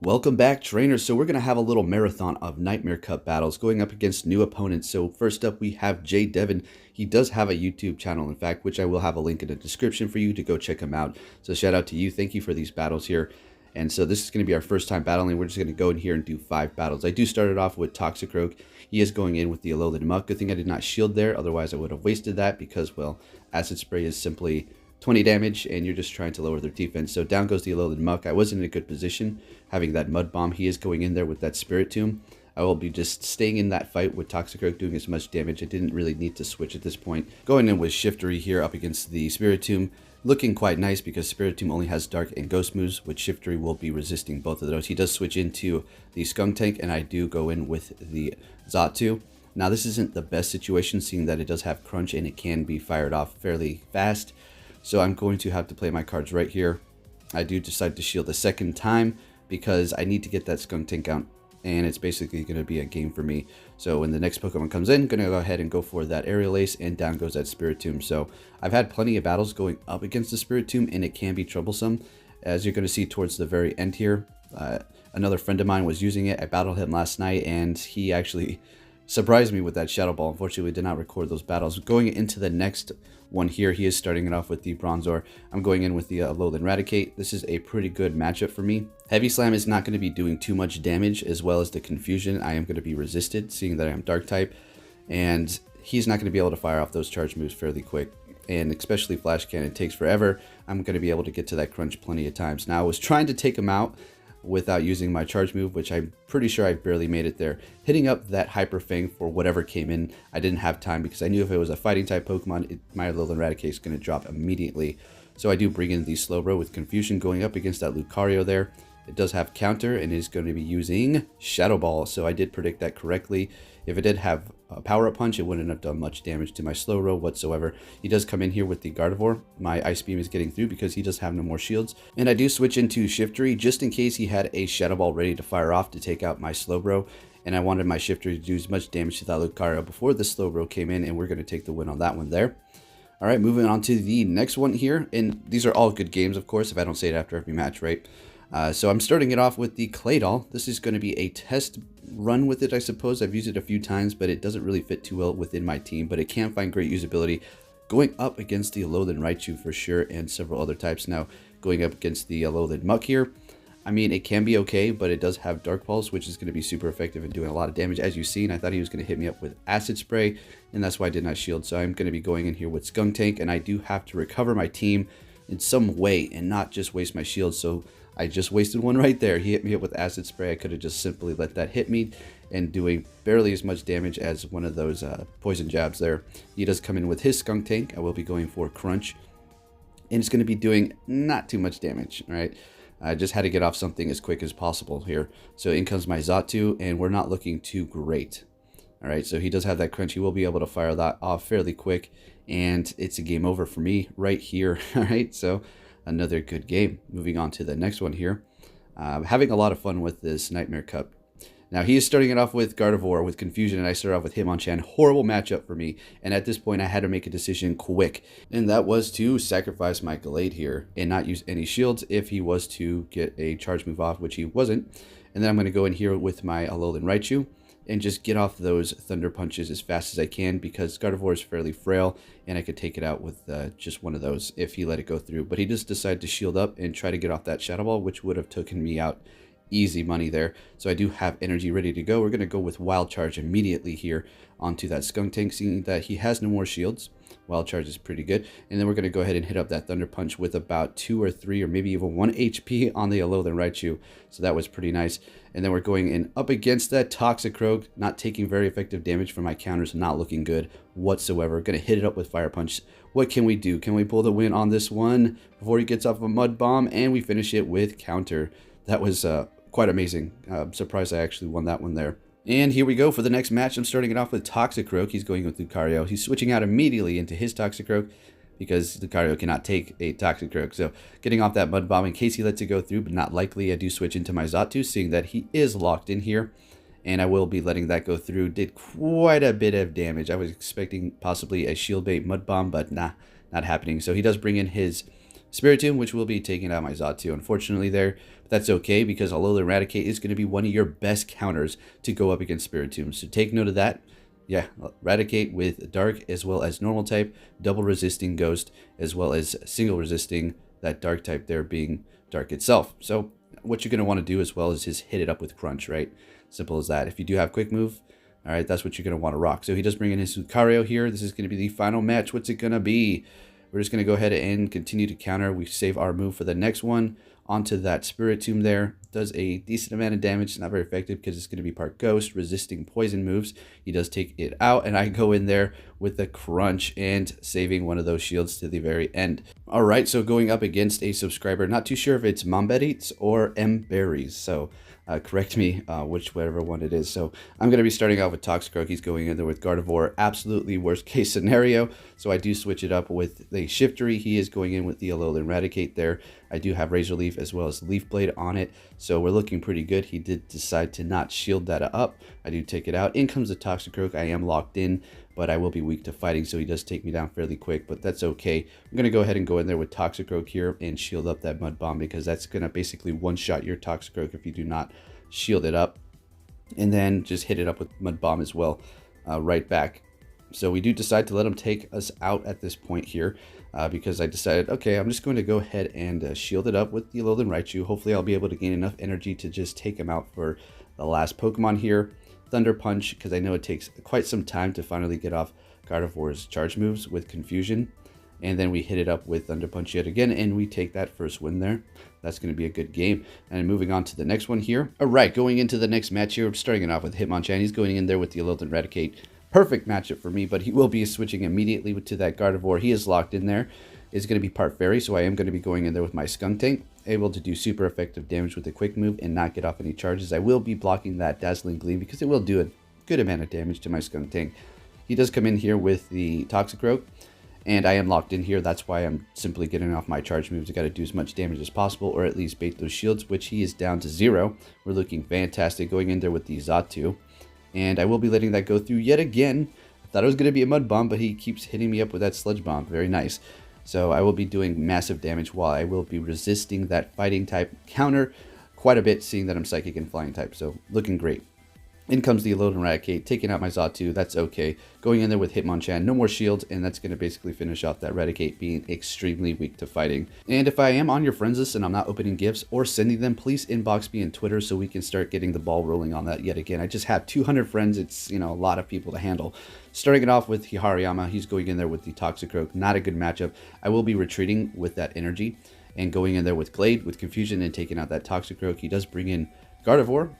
Welcome back, trainers. So we're going to have a little marathon of Nightmare Cup battles going up against new opponents. So first up, we have Jay Devon. He does have a YouTube channel, in fact, which I will have a link in the description for you to go check him out. So shout out to you. Thank you for these battles here. And so this is going to be our first time battling. We're just going to go in here and do 5 battles. I do start it off with Toxicroak. He is going in with the Alolan Muck. Good thing I did not shield there. Otherwise, I would have wasted that because, well, Acid Spray is simply 20 damage, and you're just trying to lower their defense. So down goes the Alolan Muck. I wasn't in a good position having that Mud Bomb. He is going in there with that Spiritomb. I will be just staying in that fight with Toxicroak, doing as much damage. I didn't really need to switch at this point. Going in with Shiftry here up against the Spiritomb. Looking quite nice because Spiritomb only has Dark and Ghost moves, which Shiftry will be resisting both of those. He does switch into the Skuntank, and I do go in with the Xatu. Now this isn't the best situation, seeing that it does have Crunch and it can be fired off fairly fast. So I'm going to have to play my cards right here. I do decide to shield a second time because I need to get that Skuntank out, and it's basically going to be a game for me. So when the next Pokemon comes in, I'm going to go ahead and go for that Aerial Ace, and down goes that Spiritomb. So I've had plenty of battles going up against the Spiritomb, and it can be troublesome. As you're going to see towards the very end here, another friend of mine was using it. I battled him last night, and he actually surprised me with that Shadow Ball. Unfortunately, we did not record those battles. Going into the next one here, he is starting it off with the Bronzor. I'm going in with the Alolan Raticate. This is a pretty good matchup for me. Heavy Slam is not going to be doing too much damage, as well as the Confusion. I am going to be resisted, seeing that I'm Dark type, and he's not going to be able to fire off those charge moves fairly quick. And especially Flash Cannon takes forever. I'm going to be able to get to that Crunch plenty of times. Now, I was trying to take him out without using my charge move, which I'm pretty sure I barely made it there. Hitting up that Hyper Fang for whatever came in, I didn't have time because I knew if it was a fighting type Pokemon, my Alolan Raticate is going to drop immediately. So I do bring in the Slowbro with Confusion going up against that Lucario there. It does have counter and is going to be using Shadow Ball, so I did predict that correctly. If it did have a Power-Up Punch, it wouldn't have done much damage to my Slowbro whatsoever. He does come in here with the Gardevoir. My Ice Beam is getting through because he does have no more shields. And I do switch into Shiftry just in case he had a Shadow Ball ready to fire off to take out my Slowbro. And I wanted my Shiftry to do as much damage to that Lucario before the Slowbro came in, and we're going to take the win on that one there. All right, moving on to the next one here. And these are all good games, of course, if I don't say it after every match, right? So I'm starting it off with the Claydol. This is going to be a test run with it, I suppose. I've used it a few times, but it doesn't really fit too well within my team, but it can find great usability going up against the Alolan Raichu for sure, and several other types. Now, going up against the Alolan Muck here, I mean, it can be okay, but it does have Dark Pulse, which is going to be super effective in doing a lot of damage. As you've seen, I thought he was going to hit me up with Acid Spray, and that's why I did not shield. So I'm going to be going in here with Skuntank, and I do have to recover my team in some way and not just waste my shield. So I just wasted one right there. He hit me up with Acid Spray. I could have just simply let that hit me and doing barely as much damage as one of those poison jabs there. He does come in with his Skuntank. I will be going for Crunch, and it's going to be doing not too much damage. All right, I just had to get off something as quick as possible here. So in comes my Xatu, and we're not looking too great. All right, so he does have that Crunch. He will be able to fire that off fairly quick, and it's a game over for me right here. All right, so another good game. Moving on to the next one here. Having a lot of fun with this Nightmare Cup. Now, he is starting it off with Gardevoir with Confusion, and I started off with Hitmonchan. Horrible matchup for me, and at this point, I had to make a decision quick, and that was to sacrifice my Gallade here and not use any shields if he was to get a charge move off, which he wasn't. And then I'm going to go in here with my Alolan Raichu and just get off those Thunder Punches as fast as I can, because Gardevoir is fairly frail, and I could take it out with just one of those if he let it go through. But he just decided to shield up and try to get off that Shadow Ball, which would have taken me out easy money there. So I do have energy ready to go. We're going to go with Wild Charge immediately here onto that Skuntank, seeing that he has no more shields. Wild Charge is pretty good. And then we're going to go ahead and hit up that Thunder Punch with about 2 or 3 or maybe even 1 HP on the Alolan Raichu. So that was pretty nice. And then we're going in up against that Toxicroak, not taking very effective damage from my counters, not looking good whatsoever. Going to hit it up with Fire Punch. What can we do? Can we pull the win on this one before he gets off a Mud Bomb? And we finish it with counter. That was quite amazing. I'm surprised I actually won that one there. And here we go for the next match. I'm starting it off with Toxicroak. He's going with Lucario. He's switching out immediately into his Toxicroak because Lucario cannot take a Toxicroak. So getting off that Mud Bomb in case he lets it go through, but not likely. I do switch into my Xatu, seeing that he is locked in here. And I will be letting that go through. Did quite a bit of damage. I was expecting possibly a Shield Bait Mud Bomb, but nah, not happening. So he does bring in his Spiritomb, which will be taking out my Xatu, unfortunately there. But that's okay, because Alolan Raticate is going to be one of your best counters to go up against Spiritomb. So take note of that. Yeah, Raticate with Dark as well as Normal type, double resisting Ghost, as well as single resisting that Dark type there being Dark itself. So what you're going to want to do as well is just hit it up with Crunch, right? Simple as that. If you do have Quick Move, all right, that's what you're going to want to rock. So he does bring in his Lucario here. This is going to be the final match. What's it going to be? We're just going to go ahead and continue to counter. We save our move for the next one. Onto that Spiritomb there. Does a decent amount of damage. It's not very effective because it's going to be part Ghost, resisting poison moves. He does take it out, and I go in there with the Crunch and saving one of those shields to the very end. All right, so going up against a subscriber. Not too sure if it's Mberryz or Mberryz. So correct me whichever one it is. So I'm going to be starting off with Toxicroak. He's going in there with Gardevoir. Absolutely worst case scenario. So I do switch it up with the Shiftry. He is going in with the Alolan Raticate there. I do have Razor Leaf as well as Leaf Blade on it. So we're looking pretty good. He did decide to not shield that up. I do take it out. In comes the Toxicroak. I am locked in, but I will be weak to fighting, so he does take me down fairly quick, but that's okay. I'm going to go ahead and go in there with Toxicroak here and shield up that Mud Bomb, because that's going to basically one-shot your Toxicroak if you do not shield it up. And then just hit it up with Mud Bomb as well, right back. So we do decide to let him take us out at this point here, because I decided, okay, I'm just going to go ahead and shield it up with the Alolan Raichu. Hopefully I'll be able to gain enough energy to just take him out for the last Pokemon here. Thunder Punch, because I know it takes quite some time to finally get off Gardevoir's charge moves with Confusion. And then we hit it up with Thunder Punch yet again, and we take that first win there. That's going to be a good game. And moving on to the next one here. All right, going into the next match here, I'm starting it off with Hitmonchan. He's going in there with the Alolan Raticate. Perfect matchup for me, but he will be switching immediately to that Gardevoir. He is locked in there. It's going to be part Fairy, so I am going to be going in there with my Skuntank, able to do super effective damage with a quick move and not get off any charges. I will be blocking that Dazzling Gleam because it will do a good amount of damage to my Skuntank. He does come in here with the Toxicroak, and I am locked in here. That's why I'm simply getting off my charge moves. I got to do as much damage as possible, or at least bait those shields, which he is down to 0. We're looking fantastic going in there with the Xatu. And I will be letting that go through yet again. I thought it was going to be a Mud Bomb, but he keeps hitting me up with that Sludge Bomb. Very nice. So I will be doing massive damage while I will be resisting that Fighting type counter quite a bit, seeing that I'm Psychic and Flying type. So looking great. In comes the Alolan Raticate, taking out my Xatu. That's okay. Going in there with Hitmonchan, no more shields, and that's going to basically finish off that Raticate being extremely weak to fighting. And if I am on your friends list and I'm not opening gifts or sending them, please inbox me on Twitter so we can start getting the ball rolling on that yet again. I just have 200 friends. It's, you know, a lot of people to handle. Starting it off with Hariyama, he's going in there with the Toxicroak. Not a good matchup. I will be retreating with that energy and going in there with Glade, with Confusion, and taking out that Toxicroak. He does bring in Gardevoir.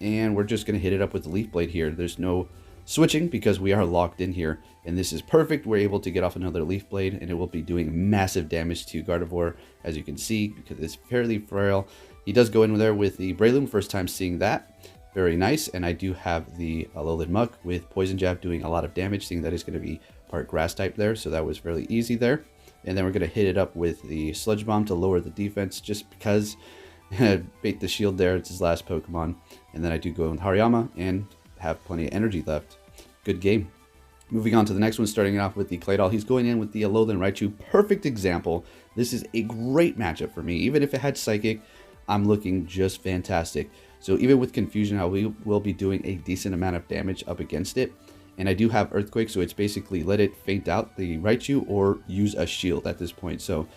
And we're just going to hit it up with the Leaf Blade here. There's no switching because we are locked in here. And this is perfect. We're able to get off another Leaf Blade, and it will be doing massive damage to Gardevoir, as you can see, because it's fairly frail. He does go in there with the Breloom, first time seeing that. Very nice. And I do have the Alolan Muck with Poison Jab doing a lot of damage, seeing that it's going to be part Grass type there. So that was fairly easy there. And then we're going to hit it up with the Sludge Bomb to lower the defense, just because bait the shield there. It's his last Pokemon. And then I do go with Hariyama and have plenty of energy left. Good game. Moving on to the next one, starting off with the Claydol. He's going in with the Alolan Raichu. Perfect example. This is a great matchup for me. Even if it had Psychic, I'm looking just fantastic. So even with Confusion, I will be doing a decent amount of damage up against it. And I do have Earthquake, so it's basically let it faint out the Raichu or use a shield at this point. So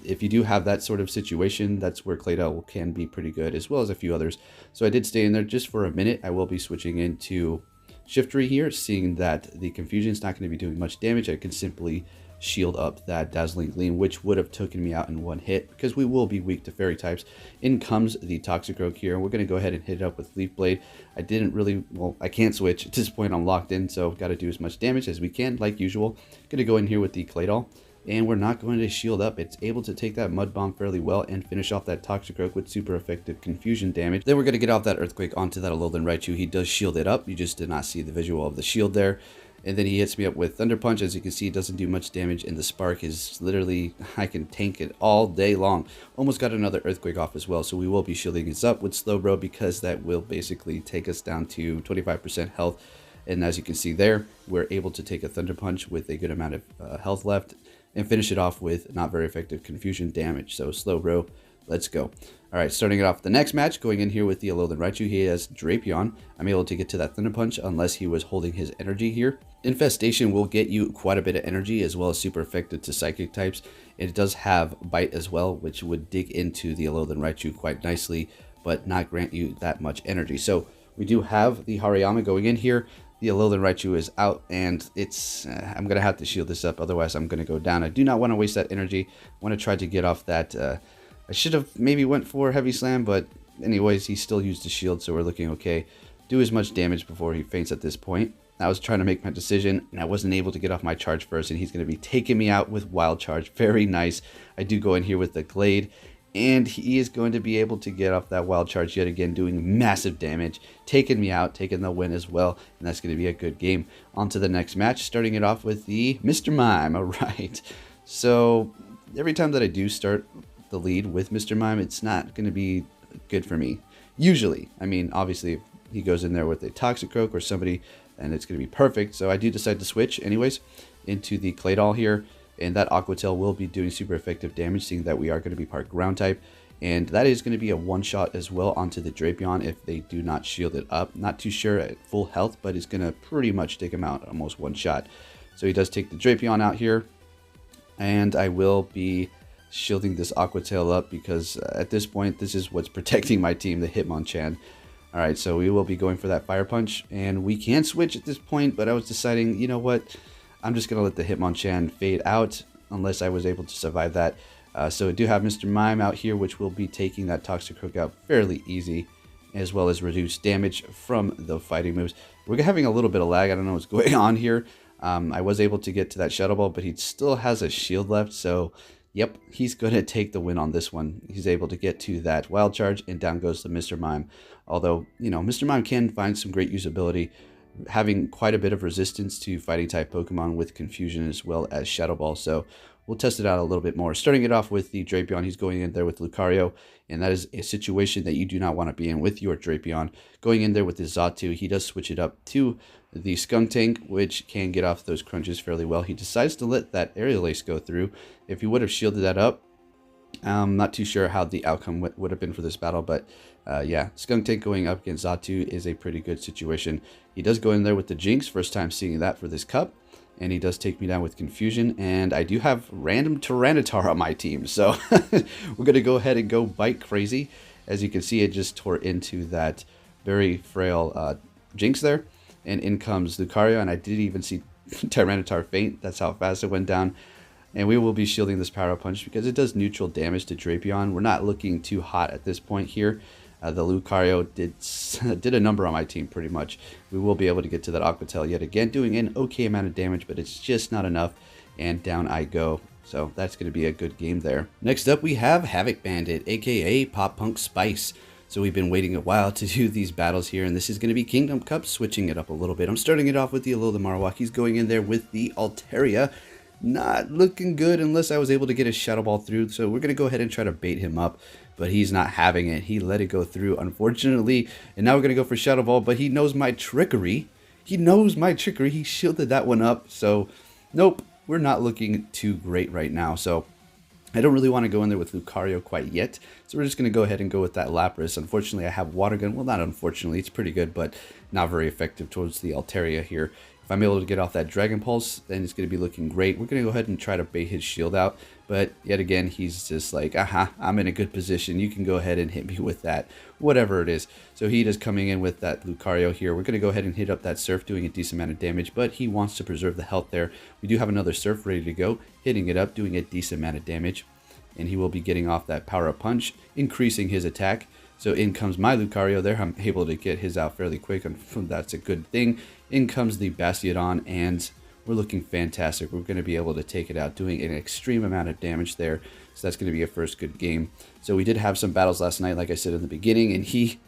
if you do have that sort of situation, that's where Claydol can be pretty good, as well as a few others. So I did stay in there just for a minute. I will be switching into Shiftry here, seeing that the Confusion is not going to be doing much damage. I can simply shield up that Dazzling Gleam, which would have taken me out in one hit, because we will be weak to Fairy types. In comes the Toxicroak here. We're going to go ahead and hit it up with Leaf Blade. I didn't really, well, I can't switch. At this point, I'm locked in, so got to do as much damage as we can, like usual. Going to go in here with the Claydol. And we're not going to shield up. It's able to take that Mud Bomb fairly well and finish off that Toxicroak with super effective Confusion damage. Then we're going to get off that Earthquake onto that Alolan Raichu. He does shield it up. You just did not see the visual of the shield there. And then he hits me up with Thunder Punch. As you can see, it doesn't do much damage. And the Spark is literally, I can tank it all day long. Almost got another Earthquake off as well. So we will be shielding this up with Slowbro, because that will basically take us down to 25% health. And as you can see there, we're able to take a Thunder Punch with a good amount of health left. and finish it off with not very effective confusion damage. So Slowbro, let's go. All right, starting it off the next match, going in here with the Alolan Raichu, he has Drapion. I'm able to get to that Thunder Punch unless he was holding his energy here. Infestation will get you quite a bit of energy as well as super effective to Psychic types. It does have Bite as well, which would dig into the Alolan Raichu quite nicely, but not grant you that much energy. So we do have the Hariyama going in here. The Alolan Raichu is out, and it's I'm going to have to shield this up, otherwise I'm going to go down. I do not want to waste that energy. I want to try to get off that... I should have maybe went for Heavy Slam, but anyways, he still used the shield, so we're looking okay. Do as much damage before he faints at this point. I was trying to make my decision, and I wasn't able to get off my charge first, and he's going to be taking me out with Wild Charge. Very nice. I do go in here with the Glade, and he is going to be able to get off that Wild Charge yet again, doing massive damage, taking me out, taking the win as well, and that's going to be a good game. On to the next match, starting it off with the Mr. Mime. All right. So every time that I do start the lead with Mr. Mime, it's not going to be good for me. Usually. I mean, obviously, if he goes in there with a Toxicroak or somebody, and it's going to be perfect. So I do decide to switch anyways into the Claydol here, and that Aqua Tail will be doing super effective damage, seeing that we are going to be part ground type, and that is going to be a one-shot as well onto the Drapion if they do not shield it up. Not too sure at full health, but it's going to pretty much take him out almost one shot. So he does take the Drapion out here, and I will be shielding this Aqua Tail up because at this point this is what's protecting my team, the Hitmonchan. Alright, so we will be going for that Fire Punch, and we can switch at this point, but I was deciding, you know what, I'm just going to let the Hitmonchan fade out unless I was able to survive that. So I do have Mr. Mime out here, which will be taking that Toxicroak out fairly easy, as well as reduce damage from the fighting moves. We're having a little bit of lag, I don't know what's going on here. I was able to get to that Shadow Ball, but he still has a shield left, so yep, he's going to take the win on this one. He's able to get to that Wild Charge, and down goes the Mr. Mime. Although, you know, Mr. Mime can find some great usability, having quite a bit of resistance to fighting type Pokemon with Confusion as well as Shadow Ball. So we'll test it out a little bit more. Starting it off with the Drapion, he's going in there with Lucario, and that is a situation that you do not want to be in with your Drapion. Going in there with the Xatu, he does switch it up to the Skuntank, which can get off those crunches fairly well. He decides to let that Aerial Ace go through. If he would have shielded that up, I'm not too sure how the outcome would have been for this battle, but yeah, Skuntank going up against Xatu is a pretty good situation. He does go in there with the Jinx, first time seeing that for this cup, and he does take me down with Confusion, and I do have random Tyranitar on my team, so we're going to go ahead and go Bite Crazy. As you can see, it just tore into that very frail Jinx there, and in comes Lucario, and I did even see Tyranitar faint. That's how fast it went down. And we will be shielding this Power Punch because it does neutral damage to Drapion. We're not looking too hot at this point here. The Lucario did a number on my team pretty much. We will be able to get to that Aqua Tail yet again, doing an okay amount of damage, but it's just not enough. And down I go. So that's going to be a good game there. Next up we have HavocBandit, aka Pop Punk Spice. So we've been waiting a while to do these battles here, and this is going to be Kingdom Cup, switching it up a little bit. I'm starting it off with the Alola Marowak. He's going in there with the Altaria. Not looking good unless I was able to get his Shadow Ball through, so we're going to go ahead and try to bait him up, but he's not having it. He let it go through, unfortunately, and now we're going to go for Shadow Ball, but he knows my trickery. He knows my trickery. He shielded that one up, so nope, we're not looking too great right now, so I don't really want to go in there with Lucario quite yet, so we're just going to go ahead and go with that Lapras. Unfortunately, I have Water Gun. Well, not unfortunately, it's pretty good, but not very effective towards the Altaria here. If I'm able to get off that Dragon Pulse, then it's going to be looking great. We're going to go ahead and try to bait his shield out, but yet again, he's just like, I'm in a good position. You can go ahead and hit me with that, whatever it is. So he is coming in with that Lucario here. We're going to go ahead and hit up that Surf, doing a decent amount of damage, but he wants to preserve the health there. We do have another Surf ready to go, hitting it up, doing a decent amount of damage, and he will be getting off that Power Up Punch, increasing his attack. So in comes my Lucario there. I'm able to get his out fairly quick, and that's a good thing. In comes the Bastiodon, and we're looking fantastic. We're going to be able to take it out, doing an extreme amount of damage there. So that's going to be a first good game. So we did have some battles last night, like I said in the beginning, and he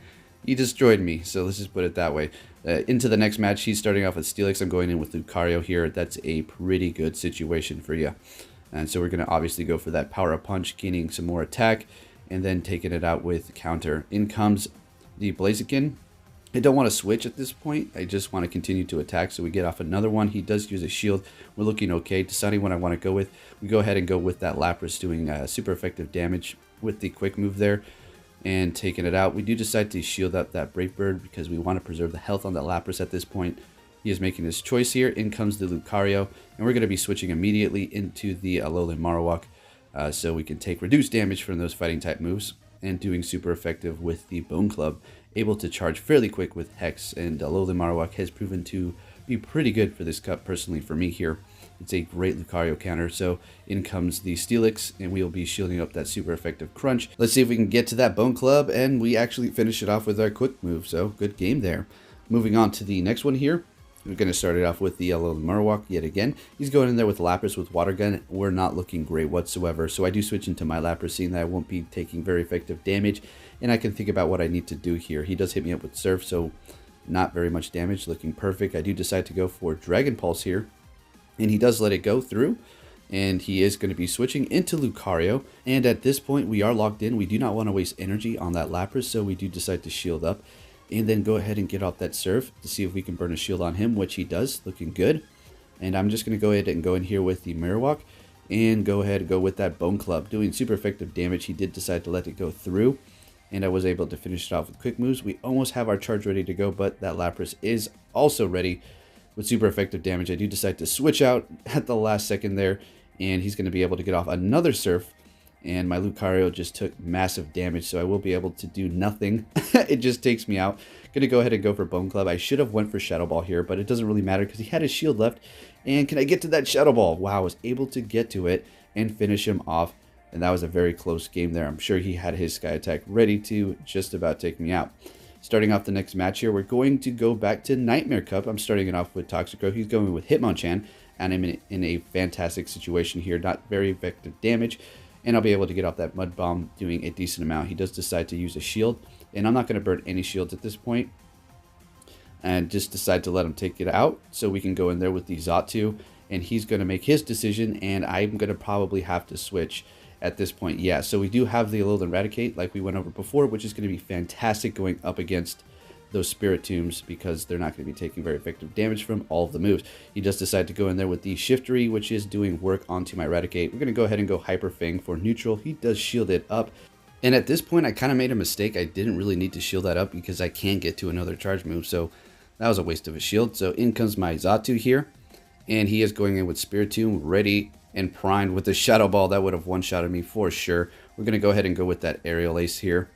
destroyed me. So let's just put it that way. Into the next match, he's starting off with Steelix. I'm going in with Lucario here. That's a pretty good situation for you. And so we're going to obviously go for that Power Up Punch, gaining some more attack, and then taking it out with counter. In comes the Blaziken, I don't want to switch at this point. I just want to continue to attack. So we get off another one. He does use a shield. We're looking okay. Deciding what I want to go with. We go ahead and go with that Lapras, doing super effective damage with the quick move there and taking it out. We do decide to shield up that Brave Bird because we want to preserve the health on that Lapras at this point. He is making his choice here. In comes the Lucario, and we're going to be switching immediately into the Alolan Marowak so we can take reduced damage from those fighting type moves, and doing super effective with the Bone Club, able to charge fairly quick with Hex, and Alolan Marowak has proven to be pretty good for this cup personally for me here. It's a great Lucario counter. So in comes the Steelix, and we'll be shielding up that super effective Crunch. Let's see if we can get to that Bone Club, and we actually finish it off with our quick move. So good game there. Moving on to the next one here. We're going to start it off with the Alolan Marowak yet again. He's going in there with Lapras with Water Gun. We're not looking great whatsoever. So I do switch into my Lapras, seeing that I won't be taking very effective damage. And I can think about what I need to do here. He does hit me up with Surf, so not very much damage. Looking perfect. I do decide to go for Dragon Pulse here. And he does let it go through, and he is going to be switching into Lucario. And at this point, we are locked in. We do not want to waste energy on that Lapras, so we do decide to shield up and then go ahead and get off that Surf to see if we can burn a shield on him, which he does, looking good. And I'm just going to go ahead and go in here with the Marowak and go ahead and go with that Bone Club, doing super effective damage. He did decide to let it go through, and I was able to finish it off with quick moves. We almost have our charge ready to go, but that Lapras is also ready with super effective damage. I do decide to switch out at the last second there, and he's going to be able to get off another Surf, and my Lucario just took massive damage, so I will be able to do nothing. It just takes me out. Going to go ahead and go for Bone Club. I should have went for Shadow Ball here, but it doesn't really matter because he had his shield left. And can I get to that Shadow Ball? Wow, I was able to get to it and finish him off, and that was a very close game there. I'm sure he had his Sky Attack ready to just about take me out. Starting off the next match here, we're going to go back to Nightmare Cup. I'm starting it off with Toxicroak. He's going with Hitmonchan, and I'm in a fantastic situation here. Not very effective damage, and I'll be able to get off that Mud Bomb doing a decent amount. He does decide to use a shield, and I'm not going to burn any shields at this point, and just decide to let him take it out so we can go in there with the Xatu, and he's going to make his decision, and I'm going to probably have to switch at this point. Yeah, so we do have the Alolan Eradicate like we went over before, which is going to be fantastic going up against those Spiritombs because they're not going to be taking very effective damage from all of the moves. He does decide to go in there with the Shiftry, which is doing work onto my Eradicate. We're going to go ahead and go Hyper Fang for neutral. He does shield it up. And at this point, I kind of made a mistake. I didn't really need to shield that up because I can get to another charge move. So that was a waste of a shield. So in comes my Xatu here, and he is going in with Spiritomb ready and primed with the Shadow Ball. That would have one-shotted me for sure. We're going to go ahead and go with that Aerial Ace here.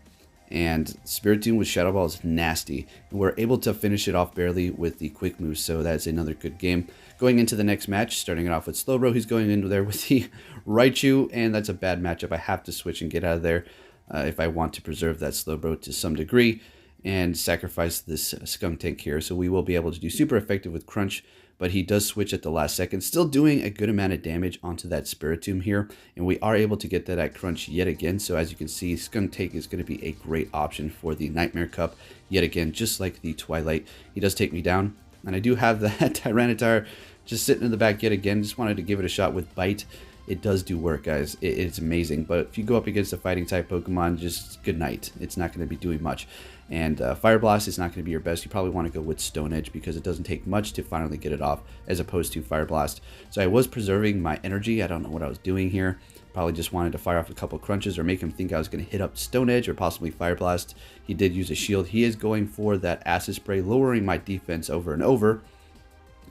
And Spiritomb with Shadow Ball is nasty. And we're able to finish it off barely with the quick move, so that's another good game. Going into the next match, starting it off with Slowbro. He's going into there with the Raichu, and that's a bad matchup. I have to switch and get out of there if I want to preserve that Slowbro to some degree and sacrifice this Skunk Tank here. So we will be able to do super effective with Crunch, but he does switch at the last second, still doing a good amount of damage onto that Spiritomb here, and we are able to get that at Crunch yet again. So as you can see, Skunk Tank is going to be a great option for the Nightmare Cup yet again, just like the Twilight. He does take me down, and I do have that Tyranitar just sitting in the back yet again. Just wanted to give it a shot with Bite. It does do work, guys. It's amazing, but if you go up against a fighting type Pokemon, just good night. It's not going to be doing much. And Fire Blast is not going to be your best. You probably want to go with Stone Edge because it doesn't take much to finally get it off as opposed to Fire Blast. So I was preserving my energy. I don't know what I was doing here. Probably just wanted to fire off a couple crunches or make him think I was going to hit up Stone Edge or possibly Fire Blast. He did use a shield. He is going for that Acid Spray, lowering my defense over and over.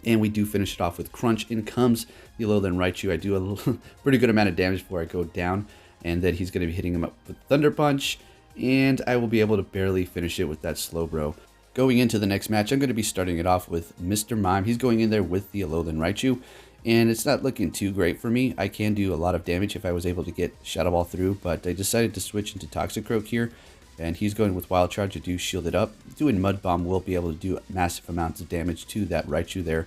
And we do finish it off with Crunch. In comes the Alolan Raichu. I do a pretty good amount of damage before I go down. And then he's going to be hitting him up with Thunder Punch. And I will be able to barely finish it with that Slowbro. Going into the next match, I'm going to be starting it off with Mr. Mime. He's going in there with the Alolan Raichu. And it's not looking too great for me. I can do a lot of damage if I was able to get Shadow Ball through. But I decided to switch into Toxicroak here. And he's going with Wild Charge to do shield it up. Doing Mud Bomb will be able to do massive amounts of damage to that Raichu there.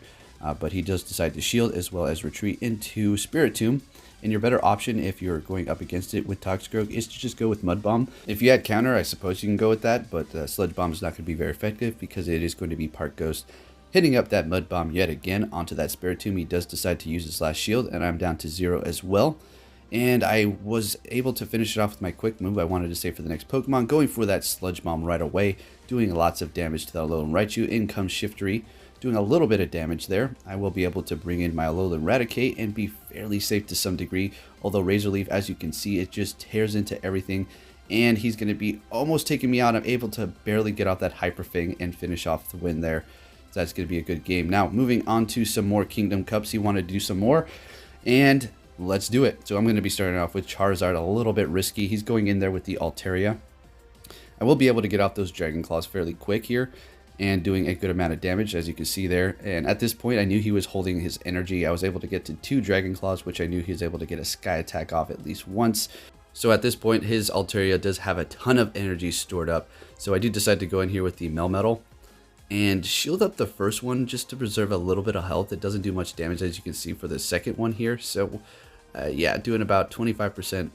But he does decide to shield as well as retreat into Spiritomb. And your better option if you're going up against it with Toxicroak is to just go with Mud Bomb. If you had counter, I suppose you can go with that. But Sludge Bomb is not going to be very effective because it is going to be Part Ghost. Hitting up that Mud Bomb yet again onto that Spiritomb. He does decide to use his last shield. And I'm down to 0 as well. And I was able to finish it off with my quick move. I wanted to save for the next Pokemon, going for that Sludge Bomb right away, doing lots of damage to that Alolan Raichu. In comes Shiftry, doing a little bit of damage there. I will be able to bring in my Alolan Raticate and be fairly safe to some degree, although Razor Leaf, as you can see, it just tears into everything, and he's going to be almost taking me out. I'm able to barely get off that Hyper Fang and finish off the win there. So that's going to be a good game. Now, moving on to some more Kingdom Cups. He wanted to do some more, and let's do it. So I'm going to be starting off with Charizard, a little bit risky. He's going in there with the Altaria. I will be able to get off those Dragon Claws fairly quick here and doing a good amount of damage, as you can see there. And at this point, I knew he was holding his energy. I was able to get to 2 Dragon Claws, which I knew he was able to get a Sky Attack off at least once. So at this point, his Altaria does have a ton of energy stored up. So I do decide to go in here with the Melmetal and shield up the first one just to preserve a little bit of health. It doesn't do much damage, as you can see, for the second one here. So yeah, doing about 25%.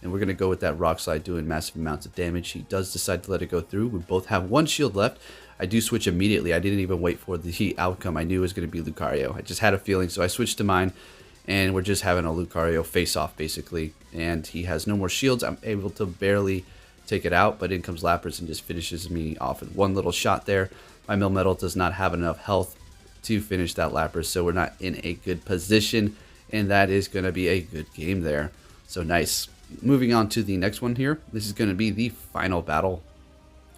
And we're going to go with that Rock Slide, doing massive amounts of damage. He does decide to let it go through. We both have 1 shield left. I do switch immediately. I didn't even wait for the outcome. I knew it was going to be Lucario. I just had a feeling, so I switched to mine. And we're just having a Lucario face-off, basically. And he has no more shields. I'm able to barely take it out, but in comes Lapras and just finishes me off with 1 little shot there. My Melmetal does not have enough health to finish that Lapras, so we're not in a good position. And that is going to be a good game there. So nice. Moving on to the next one here. This is going to be the final battle.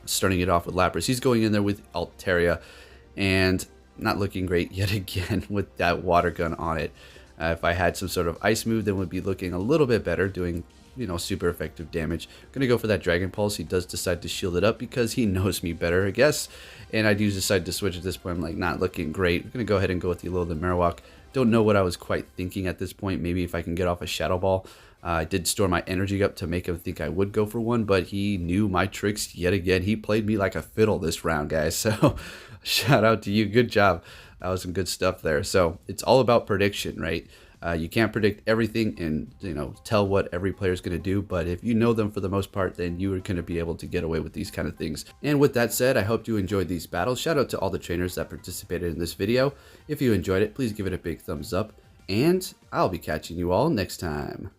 Starting it off with Lapras. He's going in there with Altaria and not looking great yet again with that water gun on it. If I had some sort of ice move, then would be looking a little bit better, doing, you know, super effective damage. I'm going to go for that Dragon Pulse. He does decide to shield it up because he knows me better, I guess. And I do decide to switch at this point. I'm like, not looking great. I'm going to go ahead and go with the Alolan Marowak. Don't know what I was quite thinking at this point. Maybe if I can get off a Shadow Ball. I did store my energy up to make him think I would go for one, but he knew my tricks yet again. He played me like a fiddle this round, guys. So shout out to you. Good job. That was some good stuff there. So it's all about prediction, right? You can't predict everything and, you know, tell what every player is going to do. But if you know them for the most part, then you are going to be able to get away with these kind of things. And with that said, I hope you enjoyed these battles. Shout out to all the trainers that participated in this video. If you enjoyed it, please give it a big thumbs up. And I'll be catching you all next time.